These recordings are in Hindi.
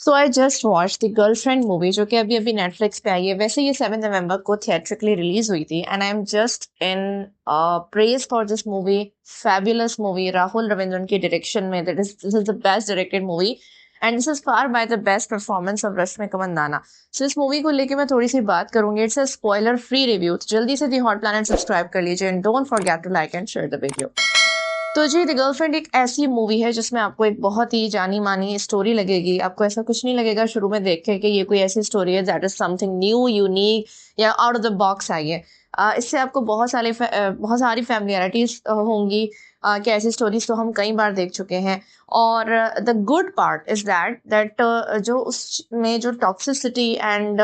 So I just watch the girlfriend movie जो कि अभी अभी नेटफ्लिक्स पे आई है। वैसे ये 7 नवंबर को थिएट्रिकली रिलीज हुई थी and I am just in praise for this movie. Fabulous movie, Rahul Ravindran की डायरेक्शन में। That is this is the best directed movie and this is far by the best performance of Rashmika Mandanna. So इस मूवी को लेके मैं थोड़ी सी बात करूंगी। It's a spoiler free review. जल्दी से दी हॉट प्लैनेट सब्सक्राइब कर लीजिए and don't forget to like and share the video. तो जी द गर्लफ्रेंड एक ऐसी मूवी है जिसमें आपको एक बहुत ही जानी मानी स्टोरी लगेगी। आपको ऐसा कुछ नहीं लगेगा शुरू में देख के कि ये कोई ऐसी स्टोरी है that is something new, unique या आउट ऑफ द बॉक्स आई है। इससे आपको बहुत सारी फैमिलियरिटीज होंगी कि ऐसी स्टोरीज तो हम कई बार देख चुके हैं। और the good part is that जो उसमें जो टॉक्सिसिटी एंड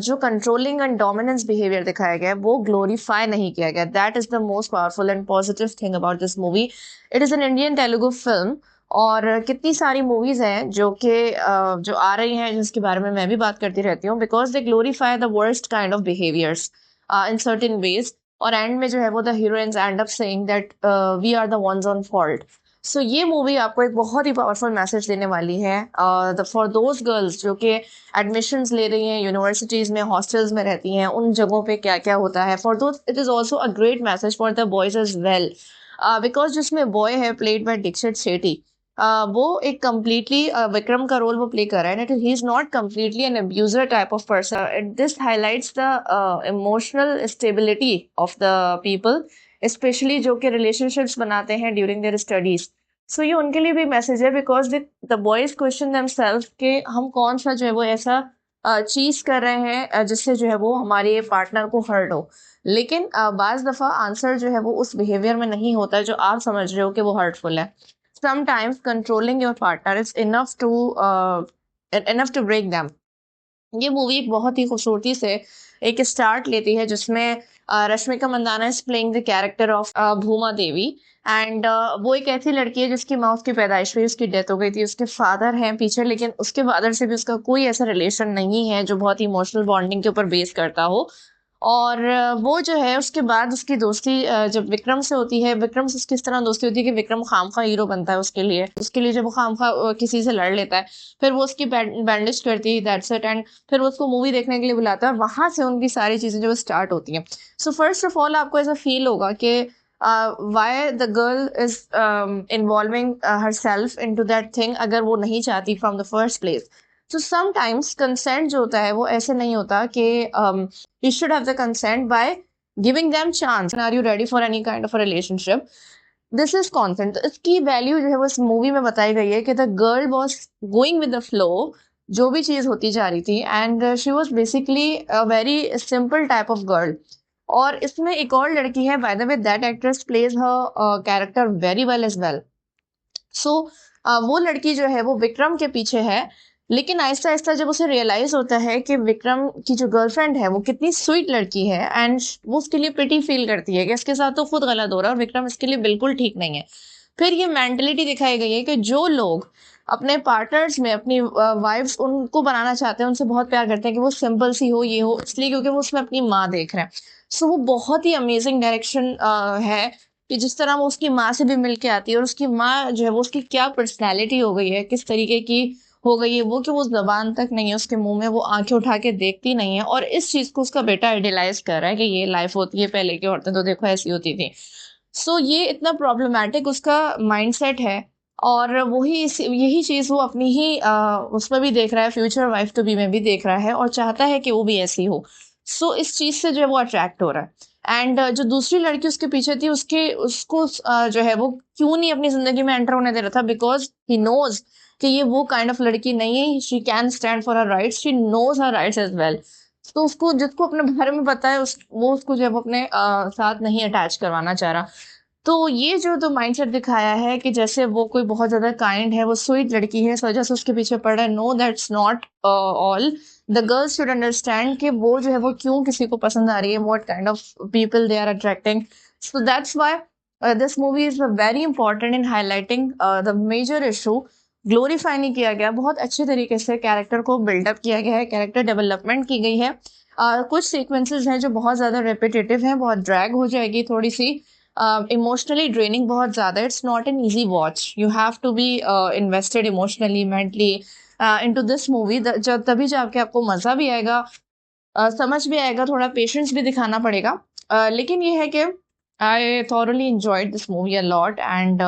जो कंट्रोलिंग एंड डोमिनेंस बिहेवियर दिखाया गया है वो ग्लोरीफाई नहीं किया गया। That is the most powerful and positive thing about this movie. It is an Indian Telugu film. और कितनी सारी मूवीज हैं जो कि जो आ रही हैं जिसके बारे में मैं भी बात करती रहती हूँ because they glorify the worst kind of behaviours in certain ways. और एंड में जो है वो the heroines end up saying that we are the ones on fault. So ये मूवी आपको एक बहुत ही पावरफुल मैसेज देने वाली है फॉर दोज गर्ल्स जो कि एडमिशन्स ले रही हैं यूनिवर्सिटीज में, हॉस्टल्स में रहती हैं, उन जगहों पे क्या क्या होता है। For those it is also a great message for the boys as well because जिसमें बॉय है प्लेड बाय दीक्षित शेट्टी। वो एक कम्प्लीटली विक्रम का रोल वो प्ले कर रहा है and he is not completely N abuser type of person. This highlights the emotional stability of the people, specially जो कि रिलेशनशिप्स बनाते हैं ड्यूरिंग देयर स्टडीज। सो ये उनके लिए भी मैसेज है because the boys question themselves कि हम कौन सा जो है वो ऐसा चीज कर रहे हैं जिससे जो है वो हमारे पार्टनर को हर्ट हो। लेकिन बाज दफा आंसर जो है वो उस बिहेवियर में नहीं होता जो आप समझ रहे हो कि वो हर्टफुल है। Sometimes controlling your partner is enough to break them. ये मूवी एक बहुत ही खूबसूरती से एक स्टार्ट लेती है जिसमें Rashmika Mandanna is playing the character of Bhuma Devi and वो एक ऐसी लड़की है जिसकी माँ उसकी पैदाइश पे उसकी डेथ हो गई थी। उसके फादर हैं पीछे लेकिन उसके फादर से भी उसका कोई ऐसा रिलेशन नहीं है जो बहुत ही इमोशनल बॉन्डिंग के ऊपर बेस करता हो। और वो जो है उसके बाद उसकी दोस्ती जब विक्रम से होती है, विक्रम से उसकी इस तरह दोस्ती होती है कि विक्रम खामखा हीरो बनता है उसके लिए जब वो खामखा किसी से लड़ लेता है फिर वो उसकी बैंडेज करती है, दैट्स इट। एंड फिर वो उसको मूवी देखने के लिए बुलाता है और वहां से उनकी सारी चीजें जो स्टार्ट होती हैं। सो फर्स्ट ऑफ ऑल आपको ऐसा फील होगा कि why the girl is involving herself into that thing अगर वो नहीं चाहती from the first place. So sometimes consent जो होता है वो ऐसे नहीं होता कि you should have the consent by giving them chance. Are you ready for any kind of a relationship? This is consent. इसकी वैल्यू जो है वो इस मूवी में बताई गई है कि the girl was going with the flow, जो भी चीज होती जा रही थी and she was basically a very simple type of girl. और इसमें एक और लड़की है by the way, that actress plays her character very well as well. So वो लड़की जो है वो विक्रम के पीछे है लेकिन आहिस्ता आहिस्ता जब उसे रियलाइज होता है कि विक्रम की जो गर्लफ्रेंड है वो कितनी स्वीट लड़की है एंड वो उसके लिए पिटी फील करती है कि इसके साथ तो खुद गलत हो रहा है और विक्रम इसके लिए बिल्कुल ठीक नहीं है। फिर ये मेंटलिटी दिखाई गई है कि जो लोग अपने पार्टनर्स में अपनी वाइफ्स उनको बनाना चाहते हैं, उनसे बहुत प्यार करते हैं कि वो सिंपल सी हो, ये हो, इसलिए क्योंकि वो उसमें अपनी माँ देख रहे हैं। सो वो बहुत ही अमेजिंग डायरेक्शन है कि जिस तरह वो उसकी माँ से भी मिल के आती है और उसकी माँ जो है वो उसकी क्या पर्सनैलिटी हो गई है, किस तरीके की हो गई है वो कि वो जबान तक नहीं है उसके मुंह में, वो आंखें उठा के देखती नहीं है और इस चीज को उसका बेटा आइडियलाइज कर रहा है कि ये लाइफ होती है, पहले की औरतें तो देखो ऐसी होती थी। सो ये इतना प्रॉब्लमैटिक उसका माइंडसेट है और यही चीज वो अपनी ही उसमें भी देख रहा है, फ्यूचर वाइफ टू बी में भी देख रहा है और चाहता है कि वो भी ऐसी हो। सो इस चीज से जो है वो अट्रैक्ट हो रहा है एंड जो दूसरी लड़की उसके पीछे थी उसको जो है वो क्यों नहीं अपनी जिंदगी में एंटर होने दे रहा था बिकॉज ही नोज कि ये वो काइंड ऑफ लड़की नहीं है। She can stand for her rights, she knows her rights as well. तो उसको जिसको अपने बारे में पता है वो उसको जब अपने साथ नहीं अटैच करवाना चाह रहा। तो ये जो तो माइंडसेट दिखाया है कि जैसे वो कोई बहुत ज्यादा काइंड है, वो स्वीट लड़की है, इस वजह से उसके पीछे पड़ रहा है। No, that's not all. The girls should understand कि वो जो है वो क्यों किसी को पसंद आ रही है, what kind of people they are attracting. So that's why this movie is very important in highlighting the major issue. Glorify नहीं किया गया, बहुत अच्छे तरीके से कैरेक्टर को बिल्डअप किया गया है, कैरेक्टर डेवलपमेंट की गई है। कुछ सीक्वेंसेस हैं जो बहुत ज्यादा रेपिटेटिव हैं, बहुत ड्रैग हो जाएगी थोड़ी सी, इमोशनली ड्रेनिंग बहुत ज्यादा। It's not an easy watch, you have to be invested emotionally, mentally into this movie, जब तभी जाके आपको मजा भी आएगा, समझ भी आएगा, थोड़ा पेशेंस भी दिखाना पड़ेगा। लेकिन ये है कि I thoroughly enjoyed this movie a lot, and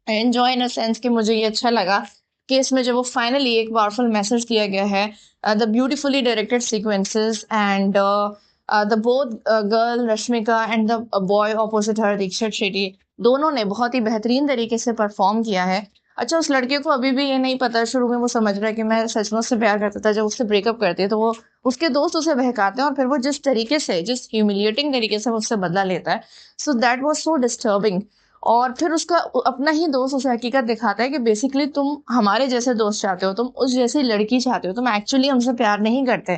enjoy in a sense कि मुझे ये अच्छा लगा कि इसमें जब वो फाइनली एक पावरफुल मैसेज दिया गया है, the beautifully directed sequences and the both girl Rashmika and the boy opposite her Dixit Shetty, दोनों ने बहुत ही बेहतरीन तरीके से परफॉर्म किया है। अच्छा, उस लड़के को अभी भी ये नहीं पता, शुरू में वो समझ रहा है कि मैं सच में उससे प्यार करता था, जब उससे ब्रेकअप करती है तो वो उसके दोस्त उसे बहकाते हैं और फिर वो जिस तरीके से, जिस ह्यूमिलिएटिंग तरीके से वो उससे बदला लेता है, so that was so disturbing. और फिर उसका अपना ही दोस्त उसे हकीकत दिखाता है कि बेसिकली तुम हमारे जैसे दोस्त चाहते हो, तुम उस जैसी लड़की चाहते हो, तुम एक्चुअली हमसे प्यार नहीं करते,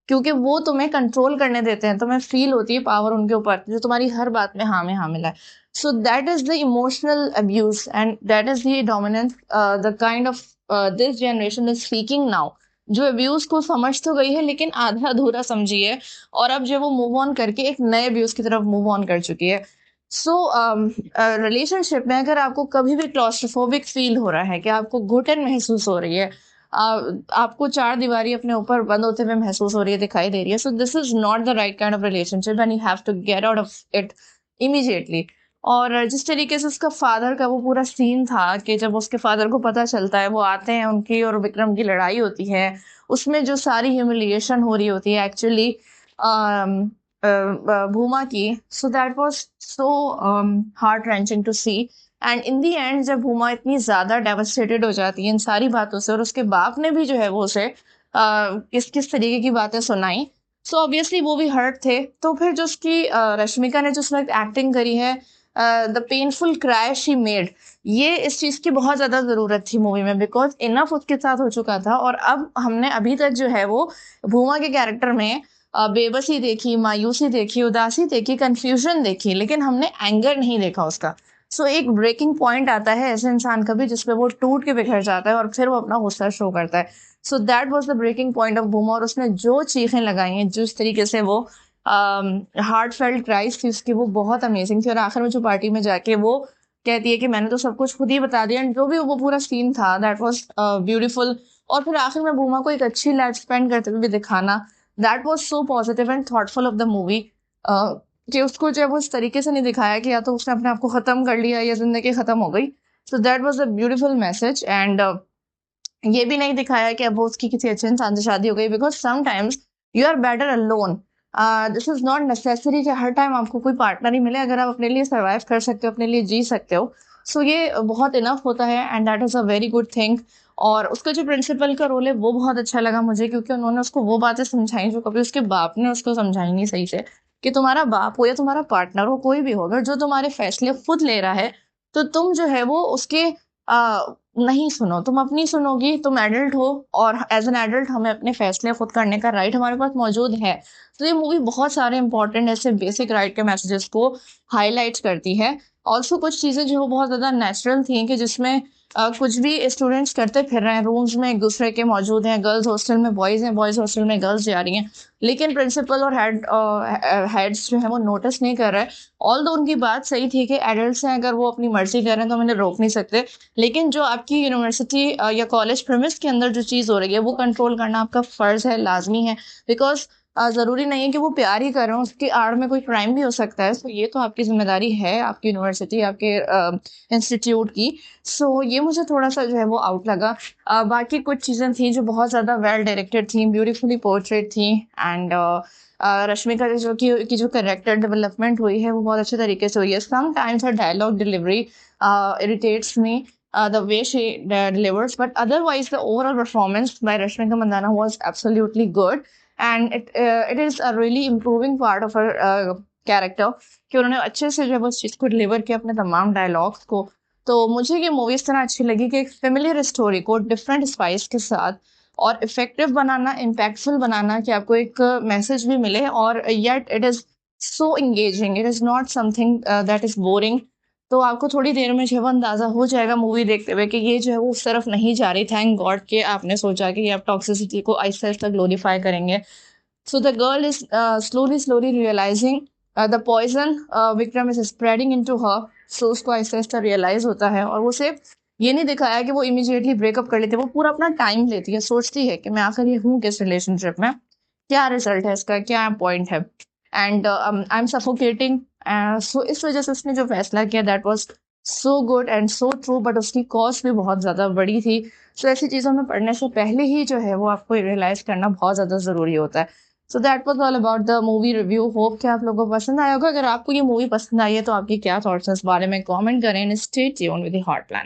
क्योंकि वो तुम्हें कंट्रोल करने देते हैं, तुम्हें फील होती है पावर उनके ऊपर, जो तुम्हारी हर बात में हाँ मिला है। So that is the emotional abuse and that is the dominance, the kind of this generation is seeking now, जो अब्यूज को समझ तो गई है लेकिन आधा अधूरा समझी है, और अब जो वो मूव ऑन करके एक नए अब्यूज की तरफ मूव ऑन कर चुकी है। सो रिलेशनशिप में अगर आपको कभी भी क्लॉस्ट्रोफोबिक फील हो रहा है, कि आपको घुटन महसूस हो रही है, आपको चार दीवारी अपने ऊपर बंद होते हुए महसूस हो रही है, दिखाई दे रही है, so this is not the right kind of relationship and you have to get out of it immediately. और जिस तरीके से उसका फादर का वो पूरा सीन था, कि जब उसके फादर को पता चलता है, वो आते हैं, उनकी और विक्रम की लड़ाई होती है, उसमें जो सारी ह्यूमिलिएशन हो रही होती है एक्चुअली भूमा की, so that was so heart wrenching to see. And in the end जब भूमा इतनी ज्यादा डेवस्टेटेड हो जाती है इन सारी बातों से, और उसके बाप ने भी जो है वो उसे किस किस तरीके की बातें सुनाई, सो ऑब्वियसली वो भी हर्ट थे। तो फिर जो उसकी रश्मिका ने जो उस वक्त एक्टिंग करी है, the painful cry she made, ये इस चीज की बहुत ज्यादा जरूरत थी मूवी में, बिकॉज इनफ उसके साथ हो चुका था। और अब हमने अभी तक जो है वो भूमा के कैरेक्टर में बेबसी देखी, मायूसी देखी, उदासी देखी, कंफ्यूजन देखी, लेकिन हमने एंगर नहीं देखा उसका। सो एक ब्रेकिंग पॉइंट आता है ऐसे इंसान का भी, जिसपे वो टूट के बिखर जाता है और फिर वो अपना गुस्सा शो करता है। So that was the breaking point of Bhuma, और उसने जो चीखें लगाई हैं, जिस तरीके से वो हार्ट फेल्ट क्राइज थी उसकी, वो बहुत अमेजिंग थी। और आखिर में जो पार्टी में जाके वो कहती है कि मैंने तो सब कुछ खुद ही बता दिया, जो भी वो पूरा सीन था, दैट वाज ब्यूटीफुल। और फिर आखिर में भूमा को एक अच्छी लाइफ स्पेंड करते हुए भी दिखाना, that was so positive and thoughtful of the movie, कि उसको जब उस तरीके से नहीं दिखाया कि या तो उसने अपने आप को खत्म कर लिया या जिंदगी खत्म हो गई। सो that was a beautiful message. And ये भी नहीं दिखाया कि अब वो उसकी किसी अच्छे इंसान से शादी हो गई, because sometimes you are better alone. This is not necessary कि हर टाइम आपको कोई पार्टनर ही मिले, अगर आप अपने लिए सर्वाइव कर सकते हो, अपने लिए जी सकते हो, सो ये बहुत इनफ होता है, and that is a very good thing. और उसका जो प्रिंसिपल का रोल है वो बहुत अच्छा लगा मुझे, क्योंकि उन्होंने उसको वो बातें समझाई जो कभी उसके बाप ने उसको समझाई नहीं सही से, कि तुम्हारा बाप हो या तुम्हारा पार्टनर हो, कोई भी हो, अगर जो तुम्हारे फैसले खुद ले रहा है, तो तुम जो है वो उसके नहीं सुनो, तुम अपनी सुनोगी, तुम एडल्ट हो, और एज एन एडल्ट हमें अपने फैसले खुद करने का राइट हमारे पास मौजूद है। तो ये मूवी बहुत सारे इंपॉर्टेंट ऐसे बेसिक राइट के मैसेजेस को हाईलाइट करती है। ऑल्सो कुछ चीजें जो बहुत ज्यादा नेचुरल थी, कि जिसमें कुछ भी स्टूडेंट्स करते फिर रहे हैं, रूम्स में एक दूसरे के मौजूद हैं, गर्ल्स हॉस्टल में बॉयज हैं, बॉयज हॉस्टल में गर्ल्स जा रही हैं, लेकिन प्रिंसिपल और हेड्स जो है वो नोटिस नहीं कर रहे। ऑल दो उनकी बात सही थी कि एडल्ट्स हैं, अगर वो अपनी मर्जी कर रहे हैं तो हम इन्हें रोक नहीं सकते, लेकिन जो आपकी यूनिवर्सिटी या कॉलेज प्रेमिस के अंदर जो चीज़ हो रही है वो कंट्रोल करना आपका फ़र्ज़ है, लाजमी है। बिकॉज ज़रूरी नहीं है कि वो प्यार ही कर रहे हो, उसकी आड़ में कोई क्राइम भी हो सकता है। तो ये तो आपकी जिम्मेदारी है, आपकी यूनिवर्सिटी, आपके इंस्टीट्यूट की। सो ये मुझे थोड़ा सा जो है वो आउट लगा। बाकी कुछ चीज़ें थी जो बहुत ज़्यादा वेल डायरेक्टेड थी, ब्यूटीफुली पोर्ट्रेट थी, एंड रश्मिका की जो कैरेक्टर डेवलपमेंट हुई है वो बहुत अच्छे तरीके से हुई है। Sometimes her dialogue delivery irritates me, the way she delivers, but otherwise the overall performance by Rashmika Mandanna was absolutely good, and it is a really improving part of her character, कि उन्होंने अच्छे से जब उस चीज़ को डिलीवर किया अपने तमाम डायलॉग्स को। तो मुझे ये मूवी इस तरह अच्छी लगी कि एक फेमिलियर स्टोरी को डिफरेंट स्पाइस के साथ और इफेक्टिव बनाना, इम्पैक्टफुल बनाना, कि आपको एक मैसेज भी मिले, और yet it is so engaging, it is not something that is boring. तो आपको थोड़ी देर में जो है वो अंदाजा हो जाएगा मूवी देखते हुए कि ये जो है वो उस तरफ नहीं जा रही। थैंक गॉड कि आपने सोचा कि आप टॉक्सिसिटी को आहिस्ता आहिस्ता ग्लोरीफाई करेंगे। So the girl is slowly realising the poison Vikram is spreading into her. So उसको आहिस्ता आहिस्ता रियलाइज होता है, और वो सिर्फ ये नहीं दिखाया कि वो इमीडिएटली ब्रेकअप कर लेती है, वो पूरा अपना टाइम लेती है, सोचती है कि मैं आखिर ये हूँ किस रिलेशनशिप में, क्या रिजल्ट है इसका, क्या पॉइंट है, एंड आई एम सफोकेटिंग। सो इस वजह से उसने जो फैसला किया that was so good and so true, but उसकी कॉस्ट भी बहुत ज़्यादा बड़ी थी। सो ऐसी चीज़ों में पढ़ने से पहले ही जो है वो आपको रियलाइज़ करना बहुत ज़्यादा ज़रूरी होता है। So that was all about the movie review. Hope कि आप लोगों को पसंद आया होगा। अगर आपको ये मूवी पसंद आई है तो आपके क्या थॉट्स हैं इस बारे में कमेंट करें। Stay tuned with the hot planet.